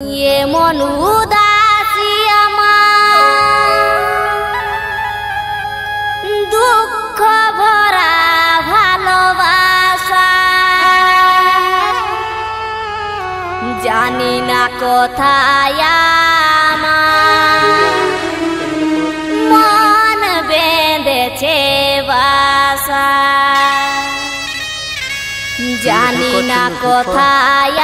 মন উদাসী আমার দুঃখ ভরা ভালোবাসা জানি না কোথায় আমার মন বেঁধেছে বাসা জানি না কোথায়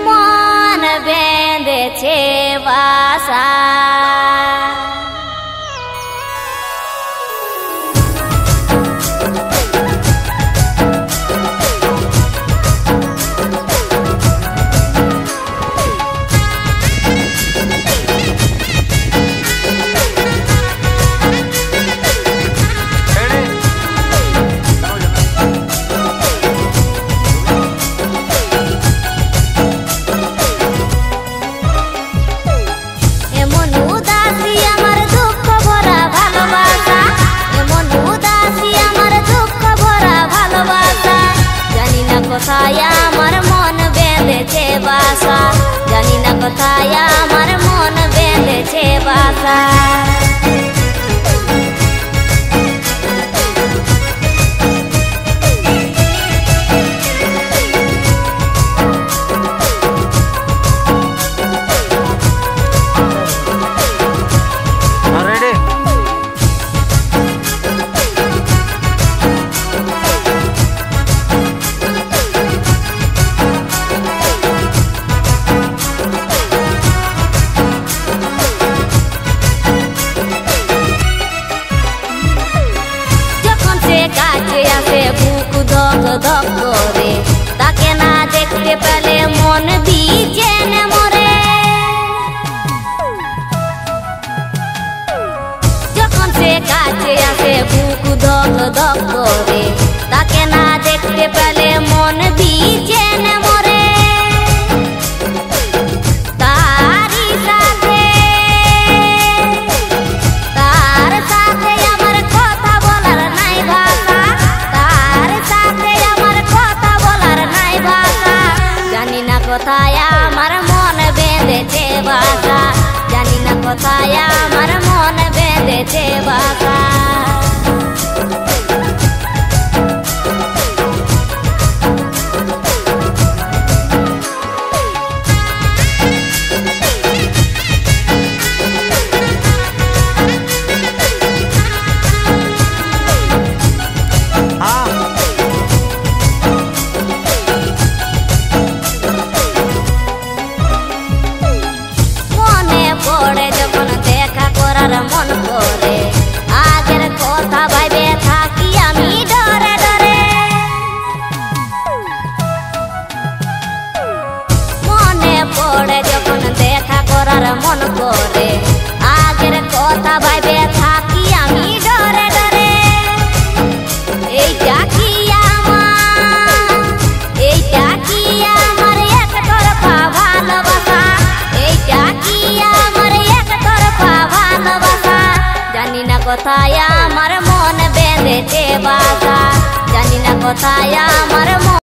মন বেঁধেছে বাসা। কোথায় আমার মন বেঁধেছে বাসা জানি না কোথায় আমার মন বেঁধেছে বাসা। কাছে আসে বুক ধক ধক করে তাকে না দেখতে পেলে মন বিজেনে মরে। যখন সে কাছে আসে বুক ধক ধক করে তাকে না দেখতে পেলে মন বিজেনে মরে। কোথায় আমার মন বেঁধেছে বাসা জানি না কোথায় আমার মন বেঁধেছে বাসা। যখন দেখা করার মন করে আগের কথা ভাইবে থাকি আমি ডরে ডরে। মনে পড়ে যখন দেখা করার মন করে আগের কথা ভাইবে থাকি আমি ডরে ডরে। এইটা কি আমার একতরফা ভালোবাসা এইটা কি জানি না কোথায় আমার মন বেঁধেছে বাসা জানি না কোথায় আমার